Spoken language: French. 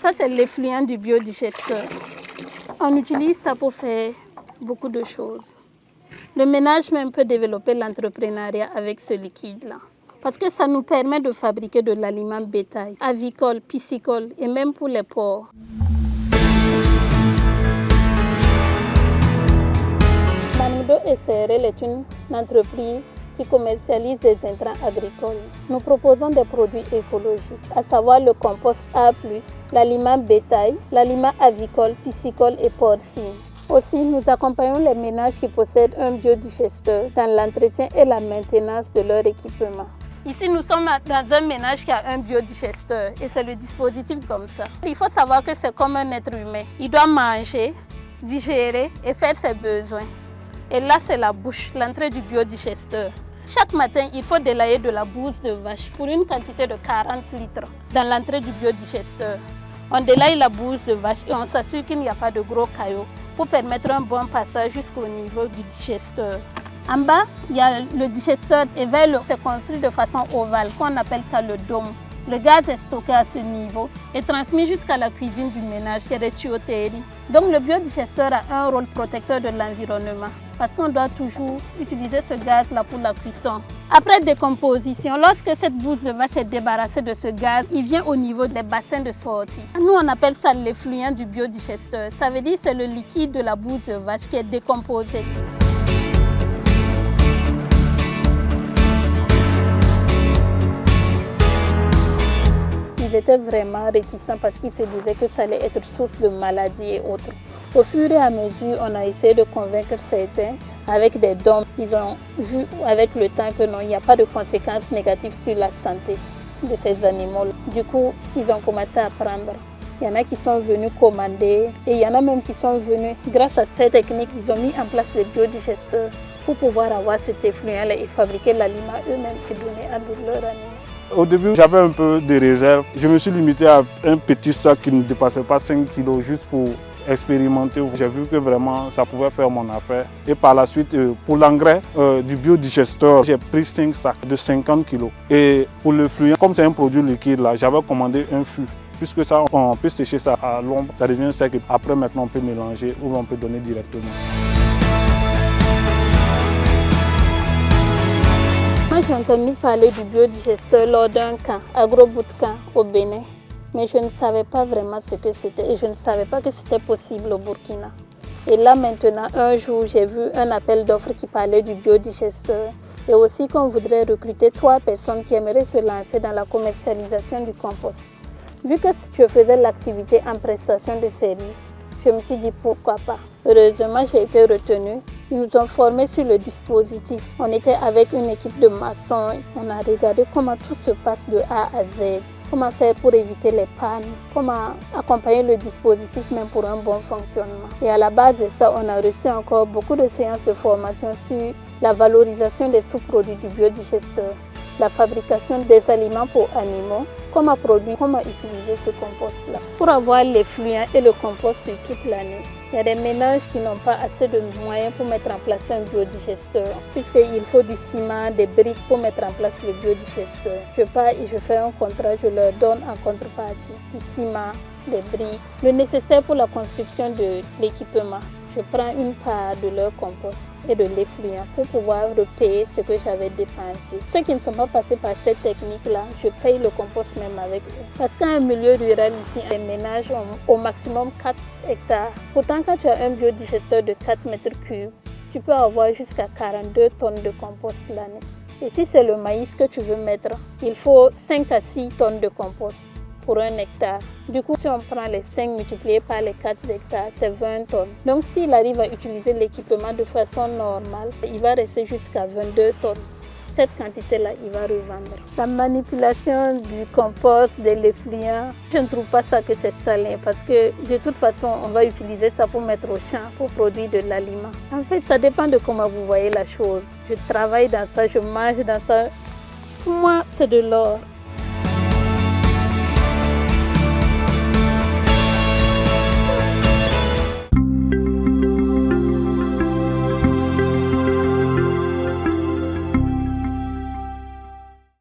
Ça, c'est l'effluent du biodigesteur. On utilise ça pour faire beaucoup de choses. Le ménage même peut développer l'entrepreneuriat avec ce liquide-là. Parce que ça nous permet de fabriquer de l'aliment bétail, avicole, piscicole et même pour les porcs. Manudo SRL est une entreprise qui commercialise des intrants agricoles. Nous proposons des produits écologiques, à savoir le compost A+, l'aliment bétail, l'aliment avicole, piscicole et porcine. Aussi, nous accompagnons les ménages qui possèdent un biodigesteur dans l'entretien et la maintenance de leur équipement. Ici, nous sommes dans un ménage qui a un biodigesteur et c'est le dispositif comme ça. Il faut savoir que c'est comme un être humain. Il doit manger, digérer et faire ses besoins. Et là, c'est la bouche, l'entrée du biodigesteur. Chaque matin, il faut délayer de la bouse de vache pour une quantité de 40 litres dans l'entrée du biodigesteur. On délaye la bouse de vache et on s'assure qu'il n'y a pas de gros cailloux pour permettre un bon passage jusqu'au niveau du digesteur. En bas, il y a le digesteur et vers le haut, c'est construit de façon ovale, qu'on appelle ça le dôme. Le gaz est stocké à ce niveau et transmis jusqu'à la cuisine du ménage, qui est des tuyauteries. Donc le biodigesteur a un rôle protecteur de l'environnement parce qu'on doit toujours utiliser ce gaz-là pour la cuisson. Après décomposition, lorsque cette bouse de vache est débarrassée de ce gaz, il vient au niveau des bassins de sortie. Nous, on appelle ça l'effluent du biodigesteur. Ça veut dire que c'est le liquide de la bouse de vache qui est décomposé. Ils étaient vraiment réticents parce qu'ils se disaient que ça allait être source de maladies et autres. Au fur et à mesure, on a essayé de convaincre certains avec des dons. Ils ont vu avec le temps que non, il n'y a pas de conséquences négatives sur la santé de ces animaux. Du coup, ils ont commencé à prendre. Il y en a qui sont venus commander et il y en a même qui sont venus, grâce à cette technique, ils ont mis en place des biodigesteurs pour pouvoir avoir cet effluent-là et fabriquer l'aliment eux-mêmes et donner à leurs animaux. Au début, j'avais un peu de réserve. Je me suis limité à un petit sac qui ne dépassait pas 5 kg juste pour expérimenter. J'ai vu que vraiment ça pouvait faire mon affaire. Et par la suite, pour l'engrais du biodigesteur, j'ai pris 5 sacs de 50 kg. Et pour le fluent, comme c'est un produit liquide, là, j'avais commandé un fût. Puisque ça, on peut sécher ça à l'ombre, ça devient sec. Après, maintenant, on peut mélanger ou on peut donner directement. Moi, j'ai entendu parler du biodigesteur lors d'un camp, agro-bootcamp au Bénin. Mais je ne savais pas vraiment ce que c'était et je ne savais pas que c'était possible au Burkina. Et là maintenant, un jour, j'ai vu un appel d'offres qui parlait du biodigesteur et aussi qu'on voudrait recruter 3 personnes qui aimeraient se lancer dans la commercialisation du compost. Vu que je faisais l'activité en prestation de service, je me suis dit pourquoi pas. Heureusement, j'ai été retenue. Ils nous ont formés sur le dispositif. On était avec une équipe de maçons. On a regardé comment tout se passe de A à Z. Comment faire pour éviter les pannes. Comment accompagner le dispositif même pour un bon fonctionnement. Et à la base de ça, on a reçu encore beaucoup de séances de formation sur la valorisation des sous-produits du biodigesteur, la fabrication des aliments pour animaux, comment produire, comment utiliser ce compost-là. Pour avoir l'effluent et le compost sur toute l'année, il y a des ménages qui n'ont pas assez de moyens pour mettre en place un biodigesteur, puisqu'il faut du ciment, des briques pour mettre en place le biodigesteur. Je pars et je fais un contrat, je leur donne en contrepartie du ciment, des briques, le nécessaire pour la construction de l'équipement. Je prends une part de leur compost et de l'effluent pour pouvoir repayer ce que j'avais dépensé. Ceux qui ne sont pas passés par cette technique-là, je paye le compost même avec eux. Parce qu'un milieu rural ici, les ménages ont au maximum 4 hectares. Pourtant, quand tu as un biodigesteur de 4 mètres cubes, tu peux avoir jusqu'à 42 tonnes de compost l'année. Et si c'est le maïs que tu veux mettre, il faut 5 à 6 tonnes de compost pour 1 hectare. Du coup, si on prend les 5 multipliés par les 4 hectares, c'est 20 tonnes. Donc, s'il arrive à utiliser l'équipement de façon normale, il va rester jusqu'à 22 tonnes. Cette quantité-là, il va revendre. La manipulation du compost, de l'effluent, je ne trouve pas ça que c'est salin parce que de toute façon, on va utiliser ça pour mettre au champ, pour produire de l'aliment. En fait, ça dépend de comment vous voyez la chose. Je travaille dans ça, je mange dans ça. Pour moi, c'est de l'or.